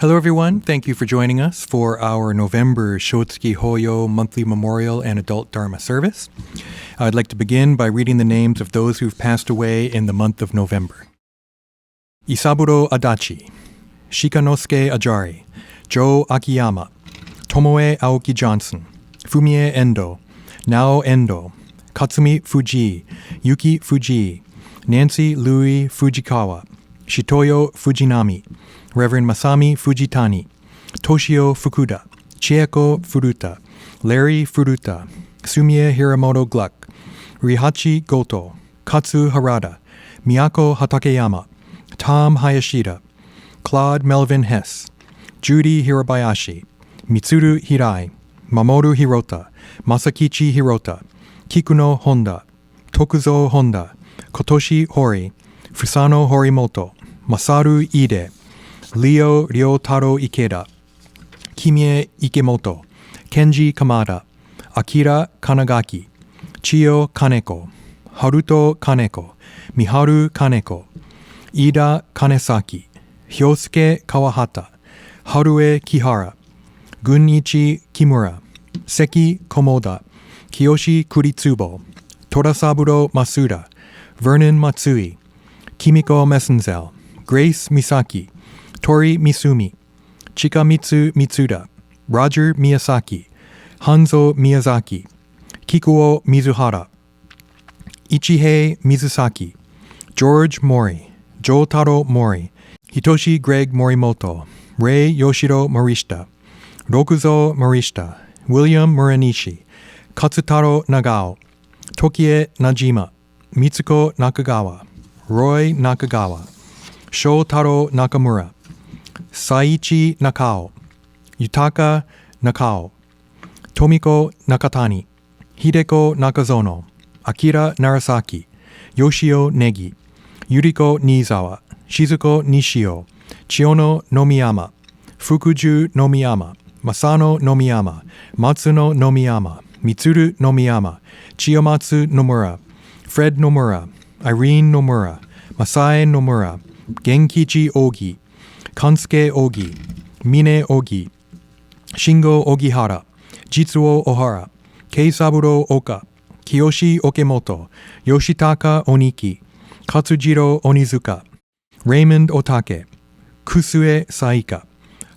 Hello everyone, thank you for joining us for our November Shotsuki Hoyo monthly memorial and adult Dharma service. I'd like to begin by reading the names of those who've passed away in the month of November. Isaburo Adachi, Shikanosuke Ajari, Joe Akiyama, Tomoe Aoki Johnson, Fumie Endo, Nao Endo, Katsumi Fuji, Yuki Fuji, Nancy Louis Fujikawa, Shitoyo Fujinami, Reverend Masami Fujitani, Toshio Fukuda, Chieko Furuta, Larry Furuta, Sumie Hiramoto Gluck, Rihachi Goto, Katsu Harada, Miyako Hatakeyama, Tom Hayashida, Claude Melvin Hess, Judy Hirabayashi, Mitsuru Hirai, Mamoru Hirota, Masakichi Hirota, Kikuno Honda, Tokuzo Honda, Kotoshi Hori, Fusano Horimoto, Masaru Ide, Leo Ryotaro Ikeda, Kimie Ikemoto, Kenji Kamada, Akira Kanagaki, Chiyo Kaneko, Haruto Kaneko, Miharu Kaneko, Ida Kanesaki, Hyosuke Kawahata, Harue Kihara, Gunichi Kimura, Seki Komoda, Kiyoshi Kuritsubo, Torasaburo Masuda, Vernon Matsui, Kimiko Messenzel, Grace Misaki, Tori Misumi, Chikamitsu Mitsuda, Roger Miyazaki, Hanzo Miyazaki, Kikuo Mizuhara, Ichihei Mizusaki, George Mori, Jotaro Mori, Hitoshi Greg Morimoto, Rei Yoshiro Morishita, Rokuzo Morishita, William Muranishi, Katsutaro Nagao, Tokie Najima, Mitsuko Nakagawa, Roy Nakagawa, Shotaro Nakamura, Saichi Nakao, Yutaka Nakao, Tomiko Nakatani, Hideko Nakazono, Akira Narasaki, Yoshio Negi, Yuriko Niizawa, Shizuko Nishio, Chiono Nomiyama, Fukuju Nomiyama, Masano Nomiyama, Matsuno Nomiyama, Mitsuru Nomiyama, Chiyomatsu Nomura, Fred Nomura, Irene Nomura, Masai Nomura, Genkichi Ogi, Kansuke Ogi, Mine Ogi, Shingo Ogihara, Jitsuo Ohara, Keisaburo Oka, Kiyoshi Okemoto, Yoshitaka Oniki, Katsujiro Onizuka, Raymond Otake, Kusue Saika,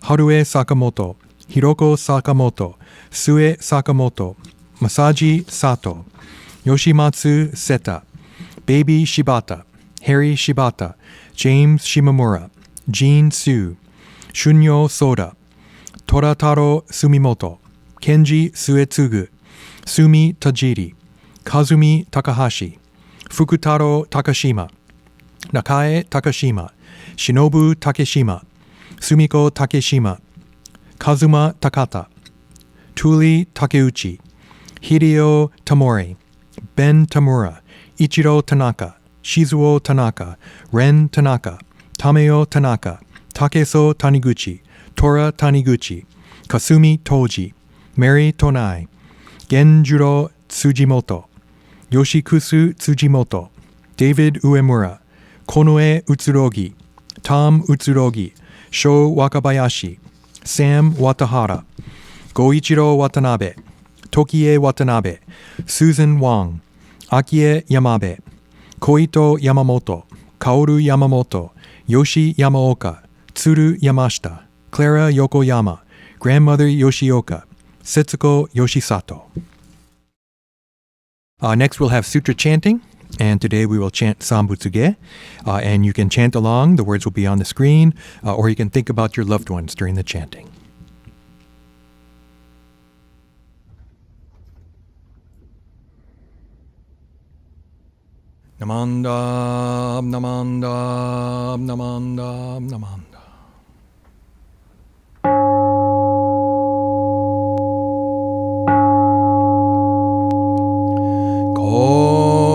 Harue Sakamoto, Hiroko Sakamoto, Sue Sakamoto, Masaji Sato, Yoshimatsu Seta, Baby Shibata, Harry Shibata, James Shimamura, Jean Su, Shunyo Soda, Torataro Sumimoto, Kenji Suetsugu, Sumi Tajiri, Kazumi Takahashi, Fukutaro Takashima, Nakae Takashima, Shinobu Takeshima, Sumiko Takeshima, Kazuma Takata, Tuli Takeuchi, Hideo Tamori, Ben Tamura, Ichiro Tanaka, Shizuo Tanaka, Ren Tanaka, Tameo Tanaka, Takeso Taniguchi, Tora Taniguchi, Kasumi Toji, Mary Tonai, Genjuro Tsujimoto, Yoshikusu Tsujimoto, David Uemura, Konoe Utsurogi, Tom Utsurogi, Sho Wakabayashi, Sam Watahara, Goichiro Watanabe, Tokie Watanabe, Susan Wang, Akie Yamabe, Koito Yamamoto, Kaoru Yamamoto, Yoshi Yamaoka, Tsuru Yamashita, Clara Yokoyama, Grandmother Yoshioka, Setsuko Yoshisato. Next we'll have Sutra chanting, and today we will chant Sanbutsuge, and you can chant along, the words will be on the screen, or you can think about your loved ones during the chanting. Namandam, namandam, namandam, namandam.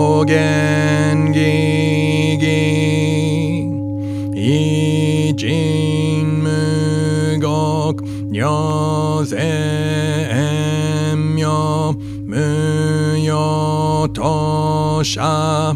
Kogen gigi, ijin mugok, nyoze emyo, muyo tosha,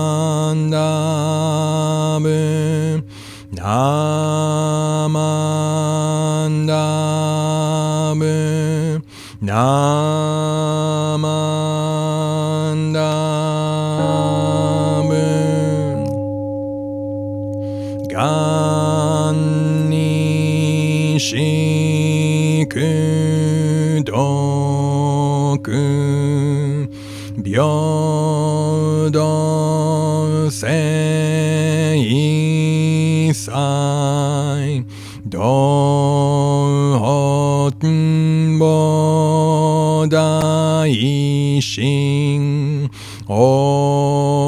Namandabu, Namandabu, Ganni shiku doku, Byodo seisai, Dohotun bodaishin, Ojo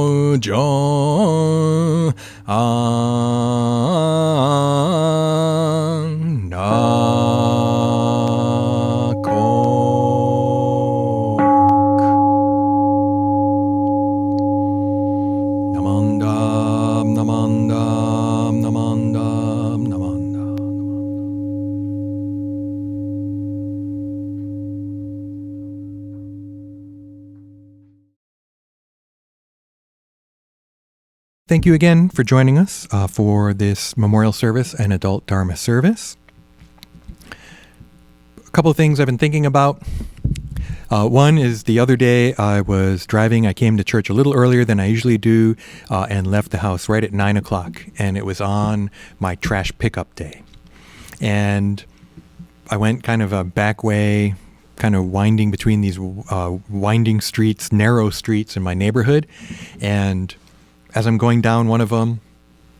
Thank you again for joining us for this memorial service and adult Dharma service. A couple of things I've been thinking about. One is the other day I was driving. I came to church a little earlier than I usually do and left the house right at 9 o'clock. And it was on my trash pickup day. And I went kind of a back way, kind of winding between these winding streets, narrow streets in my neighborhood. And as I'm going down one of them,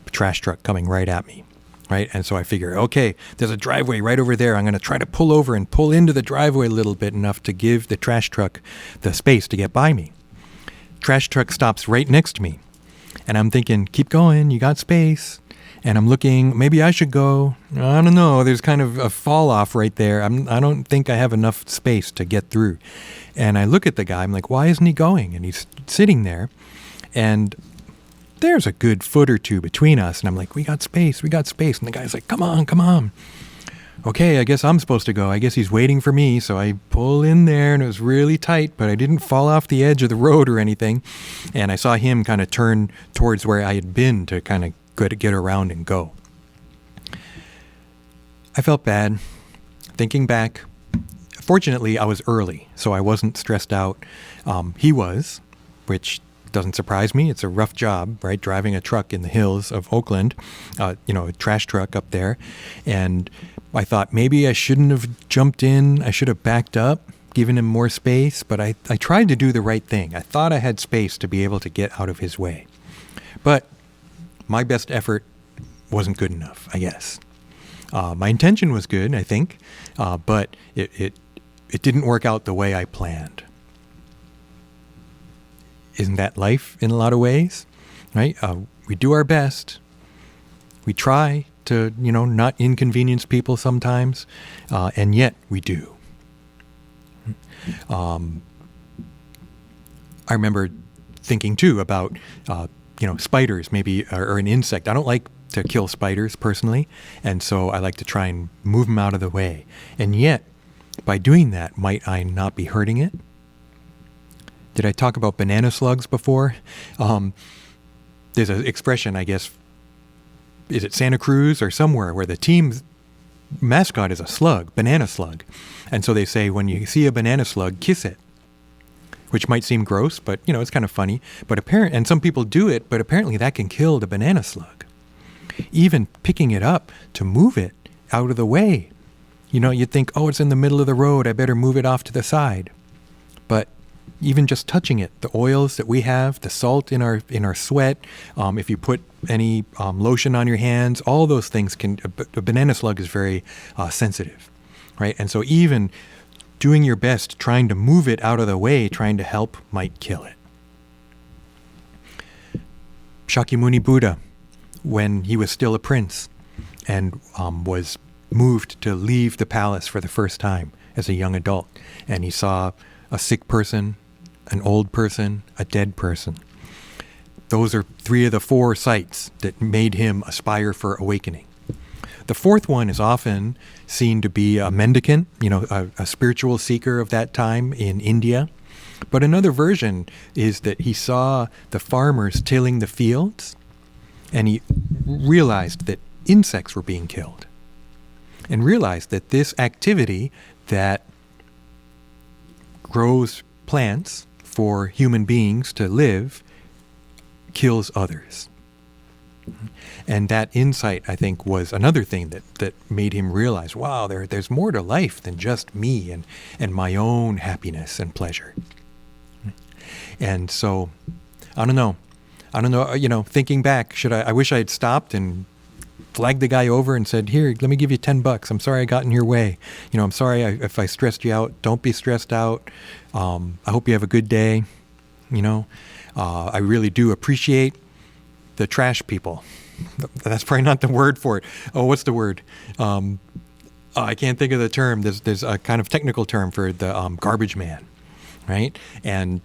a trash truck coming right at me, right? And so I figure, okay, there's a driveway right over there. I'm going to try to pull over and pull into the driveway a little bit enough to give the trash truck the space to get by me. Trash truck stops right next to me. And I'm thinking, keep going, you got space. And I'm looking, maybe I should go. I don't know, there's kind of a fall off right there. I don't think I have enough space to get through. And I look at the guy, I'm like, why isn't he going? And he's sitting there. And there's a good foot or two between us. And I'm like, we got space. And the guy's like, come on. Okay, I guess I'm supposed to go. I guess he's waiting for me. So I pull in there and it was really tight, but I didn't fall off the edge of the road or anything. And I saw him kind of turn towards where I had been to kind of get around and go. I felt bad. Thinking back, fortunately, I was early, so I wasn't stressed out. He was, which doesn't surprise me. It's a rough job, right? Driving a truck in the hills of Oakland, a trash truck up there. And I thought maybe I shouldn't have jumped in. I should have backed up, given him more space. But I tried to do the right thing. I thought I had space to be able to get out of his way. But my best effort wasn't good enough, I guess. My intention was good, I think, but it didn't work out the way I planned. Isn't that life in a lot of ways, right? We do our best. We try to, not inconvenience people sometimes, and yet we do. I remember thinking too about, spiders maybe, or an insect. I don't like to kill spiders personally, and so I like to try and move them out of the way. And yet, by doing that, might I not be hurting it? Did I talk about banana slugs before? There's an expression, I guess, is it Santa Cruz or somewhere, where the team's mascot is a slug, banana slug. And so they say, when you see a banana slug, kiss it, which might seem gross, but, it's kind of funny. And some people do it, but apparently that can kill the banana slug. Even picking it up to move it out of the way. You'd think, oh, it's in the middle of the road, I better move it off to the side. But even just touching it, the oils that we have, the salt in our sweat, if you put any lotion on your hands, all those things a banana slug is very sensitive, right? And so even doing your best, trying to move it out of the way, trying to help, might kill it. Shakyamuni Buddha, when he was still a prince and was moved to leave the palace for the first time as a young adult, and he saw a sick person, an old person, a dead person. Those are 3 of the 4 sights that made him aspire for awakening. The 4th one is often seen to be a mendicant, a spiritual seeker of that time in India. But another version is that he saw the farmers tilling the fields, and he realized that insects were being killed, and realized that this activity that grows plants for human beings to live kills others. And that insight, I think, was another thing that made him realize, wow, there's more to life than just me and my own happiness and pleasure. And so, I don't know, thinking back, I wish I had stopped and flagged the guy over and said, here, let me give you $10. I'm sorry I got in your way. I'm sorry if I stressed you out. Don't be stressed out. I hope you have a good day. I really do appreciate the trash people. That's probably not the word for it. Oh, what's the word? I can't think of the term. There's a kind of technical term for the garbage man, right? And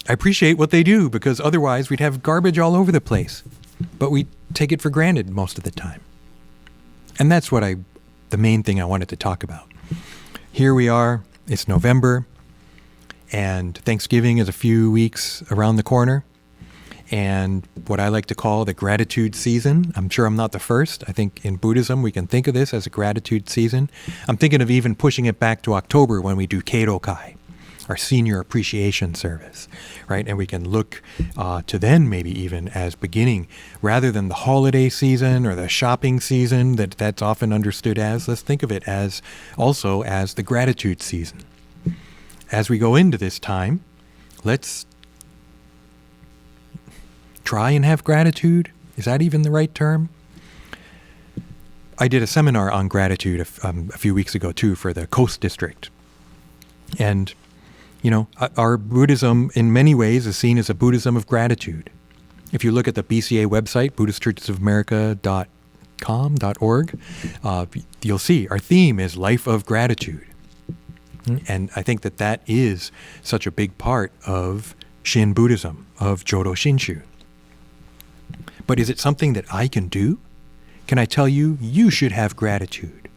I appreciate what they do, because otherwise we'd have garbage all over the place. But we take it for granted most of the time. And that's the main thing I wanted to talk about. Here we are, it's November, and Thanksgiving is a few weeks around the corner. And what I like to call the gratitude season. I'm sure I'm not the first. I think in Buddhism we can think of this as a gratitude season. I'm thinking of even pushing it back to October when we do Keirokai, our senior appreciation service, right? And we can look to then maybe even as beginning, rather than the holiday season or the shopping season that's often understood as, let's think of it as also as the gratitude season. As we go into this time, let's try and have gratitude. Is that even the right term? I did a seminar on gratitude a few weeks ago too for the Coast District. And our Buddhism in many ways is seen as a Buddhism of gratitude. If you look at the BCA website, BuddhistChurchesOfAmerica.com.org, you'll see our theme is life of gratitude. And I think that is such a big part of Shin Buddhism, of Jodo Shinshu. But is it something that I can do? Can I tell you, you should have gratitude?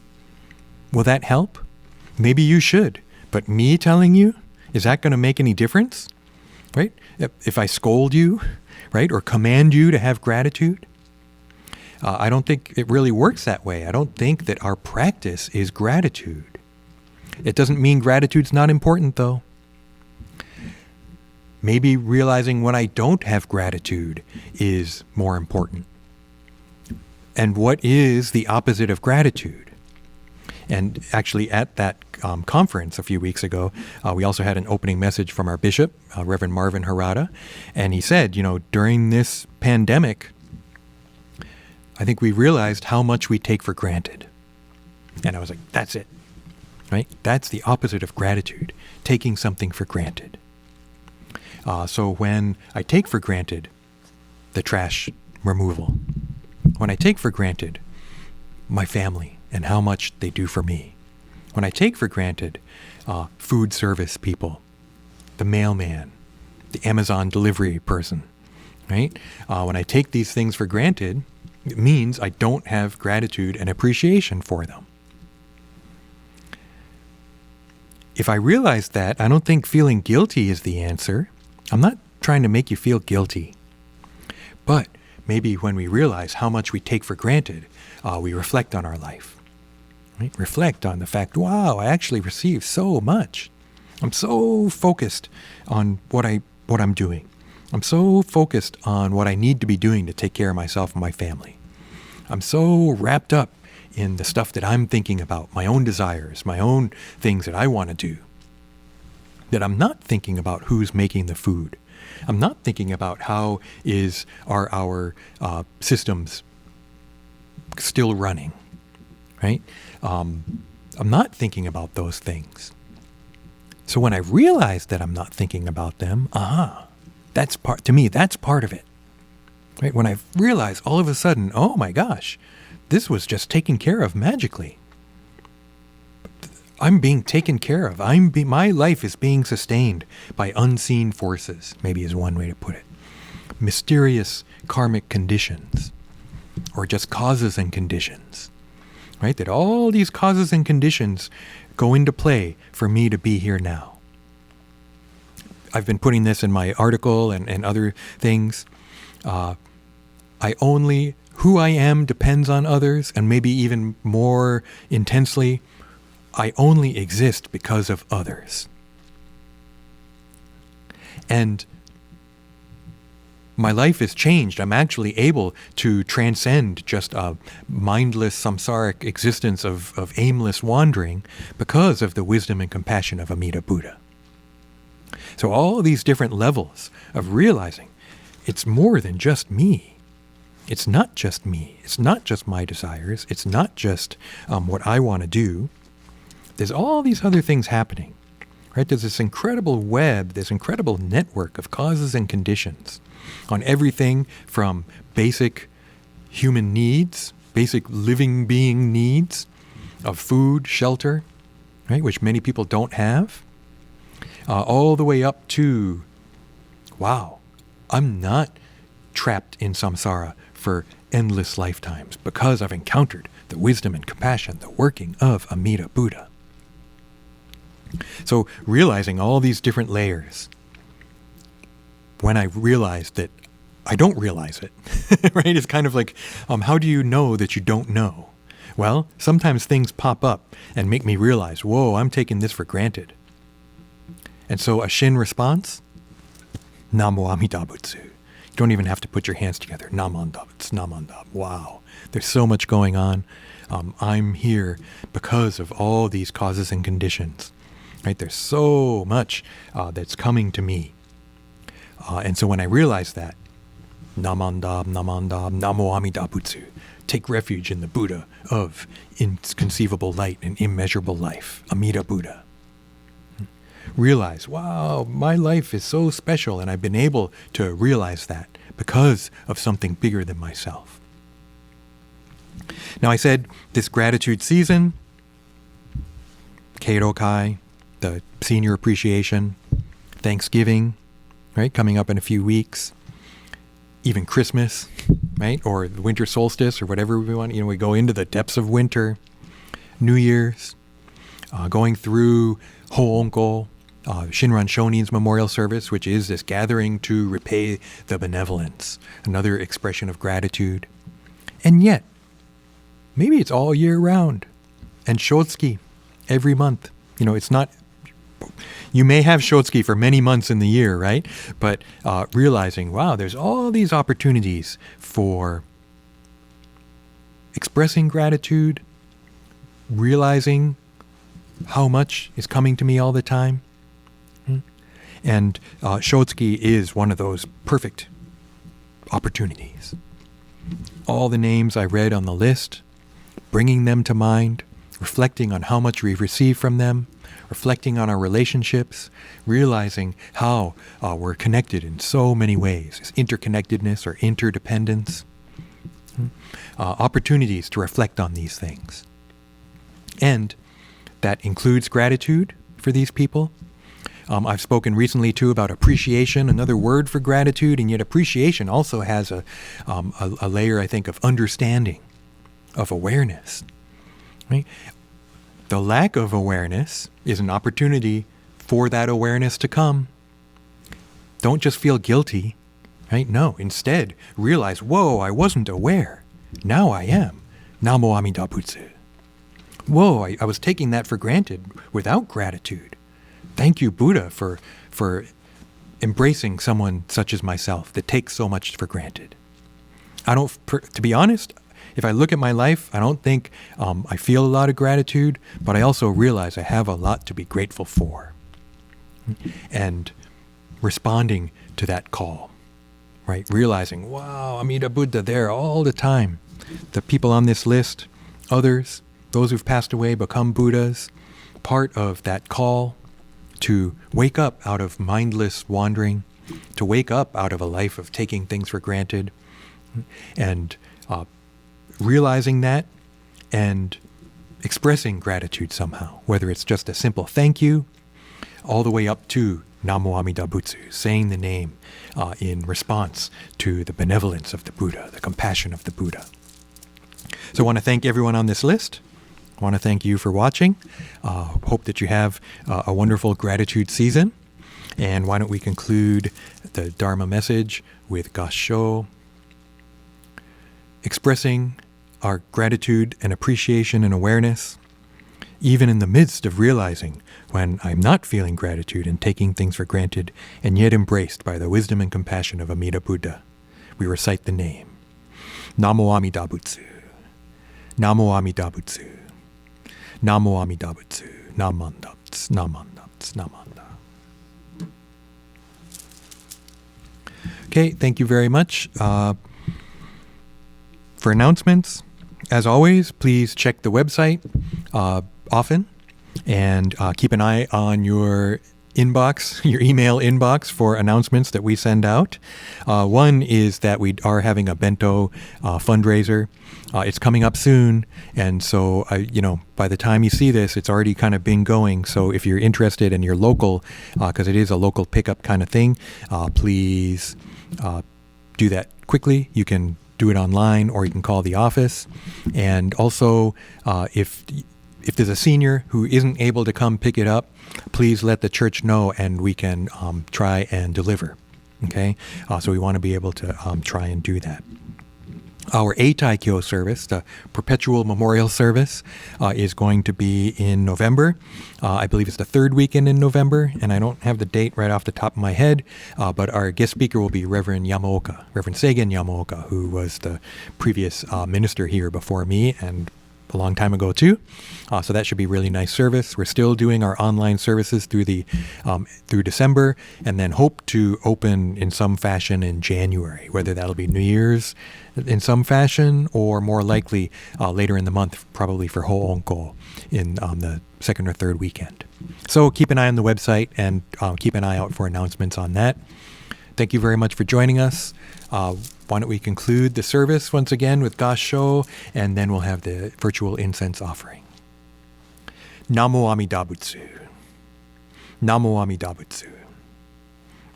Will that help? Maybe you should. But me telling you, is that going to make any difference? Right? If I scold you, right, or command you to have gratitude, I don't think it really works that way. I don't think that our practice is gratitude. It doesn't mean gratitude's not important, though. Maybe realizing when I don't have gratitude is more important. And what is the opposite of gratitude? And actually at that conference a few weeks ago, we also had an opening message from our bishop, Reverend Marvin Harada. And he said, during this pandemic, I think we realized how much we take for granted. And I was like, that's it, right? That's the opposite of gratitude, taking something for granted. So when I take for granted the trash removal, when I take for granted my family and how much they do for me, when I take for granted food service people, the mailman, the Amazon delivery person, right? When I take these things for granted, it means I don't have gratitude and appreciation for them. If I realize that, I don't think feeling guilty is the answer. I'm not trying to make you feel guilty. But maybe when we realize how much we take for granted, we reflect on our life. Right? Reflect on the fact, wow, I actually receive so much. I'm so focused on what I'm doing. I'm so focused on what I need to be doing to take care of myself and my family. I'm so wrapped up in the stuff that I'm thinking about, my own desires, my own things that I want to do, that I'm not thinking about who's making the food. I'm not thinking about how are our systems still running, right? I'm not thinking about those things. So when I realize that I'm not thinking about them, that's part of it, right? When I realize all of a sudden, oh my gosh, this was just taken care of magically. I'm being taken care of. My life is being sustained by unseen forces, maybe is one way to put it. Mysterious karmic conditions, or just causes and conditions, right? That all these causes and conditions go into play for me to be here now. I've been putting this in my article and other things. I only who I am depends on others, and maybe even more intensely, I only exist because of others. And my life is changed. I'm actually able to transcend just a mindless samsaric existence of aimless wandering because of the wisdom and compassion of Amida Buddha. So all these different levels of realizing it's more than just me. It's not just me. It's not just my desires. It's not just what I want to do. There's all these other things happening, right? There's this incredible web, this incredible network of causes and conditions on everything from basic human needs, basic living being needs of food, shelter, right, which many people don't have, all the way up to, wow, I'm not trapped in samsara for endless lifetimes because I've encountered the wisdom and compassion, the working of Amida Buddha. So realizing all these different layers, when I realized that I don't realize it, right? It's kind of like, how do you know that you don't know? Well, sometimes things pop up and make me realize, whoa, I'm taking this for granted. And so a Shin response, Namo Amida Butsu. You don't even have to put your hands together. Namanda, it's Namanda. Wow, there's so much going on. I'm here because of all these causes and conditions. Right? There's so much that's coming to me. And so when I realize that, Namandab, Namandab, Namo Amida Butsu, take refuge in the Buddha of inconceivable light and immeasurable life, Amida Buddha. Realize, wow, my life is so special, and I've been able to realize that because of something bigger than myself. Now I said this gratitude season, Keirokai, the senior appreciation, Thanksgiving, right, coming up in a few weeks, even Christmas, right, or the winter solstice, or whatever we want. We go into the depths of winter, New Year's, going through Hoonko, Shinran Shonin's memorial service, which is this gathering to repay the benevolence, another expression of gratitude. And yet, maybe it's all year round, and Shotsuki every month. It's not. You may have Shotsuki for many months in the year, right? But realizing, wow, there's all these opportunities for expressing gratitude, realizing how much is coming to me all the time. And Shotsuki is one of those perfect opportunities. All the names I read on the list, bringing them to mind, reflecting on how much we've received from them, reflecting on our relationships, realizing how we're connected in so many ways, this interconnectedness or interdependence, opportunities to reflect on these things. And that includes gratitude for these people. I've spoken recently too about appreciation, another word for gratitude, and yet appreciation also has a layer, I think, of understanding, of awareness, right? The lack of awareness is an opportunity for that awareness to come. Don't just feel guilty, right? No, instead, realize, whoa, I wasn't aware. Now I am. Namo Amida Butsu. Whoa, I was taking that for granted without gratitude. Thank you, Buddha, for embracing someone such as myself that takes so much for granted. To be honest, if I look at my life, I don't think I feel a lot of gratitude, but I also realize I have a lot to be grateful for. And responding to that call, right? Realizing, wow, Amida Buddha there all the time. The people on this list, others, those who've passed away, become Buddhas, part of that call to wake up out of mindless wandering, to wake up out of a life of taking things for granted, and realizing that and expressing gratitude somehow, whether it's just a simple thank you, all the way up to Namo Amida Butsu, saying the name in response to the benevolence of the Buddha, the compassion of the Buddha. So I want to thank everyone on this list. I want to thank you for watching. Hope that you have a wonderful gratitude season. And why don't we conclude the Dharma message with Gassho. expressing our gratitude and appreciation and awareness, even in the midst of realizing when I'm not feeling gratitude and taking things for granted, and yet embraced by the wisdom and compassion of Amida Buddha, we recite the name. Namo Amida Butsu. Namo Amida Butsu. Namo Amida Butsu. Namandats. Namandats. Namanda. Okay, thank you very much. For announcements, as always, please check the website often, and keep an eye on your inbox, your email inbox, for announcements that we send out. One is that we are having a bento fundraiser. It's coming up soon, and so by the time you see this, it's already kind of been going. So if you're interested and you're local, because it is a local pickup kind of thing, please do that quickly. You can do it online, or you can call the office. And also, if there's a senior who isn't able to come pick it up, please let the church know, and we can try and deliver. Okay, so we want to be able to try and do that. Our Eitai-kyo service, the perpetual memorial service, is going to be in November. I believe it's the third weekend in November, and I don't have the date right off the top of my head, but our guest speaker will be Reverend Yamaoka, Reverend Seigen Yamaoka, who was the previous minister here before me, and a long time ago too. So that should be really nice service. We're still doing our online services through December, and then hope to open in some fashion in January, whether that'll be New Year's in some fashion, or more likely later in the month, probably for Ho'onko in the second or third weekend. So keep an eye on the website, and keep an eye out for announcements on that. Thank you very much for joining us. Why don't we conclude the service once again with Gasho, and then we'll have the virtual incense offering. Namo Amida Butsu. Namo Amida Butsu.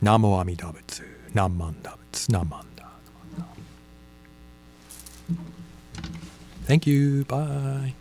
Namo Amida Butsu. Namanda Butsu. Namanda. Thank you. Bye.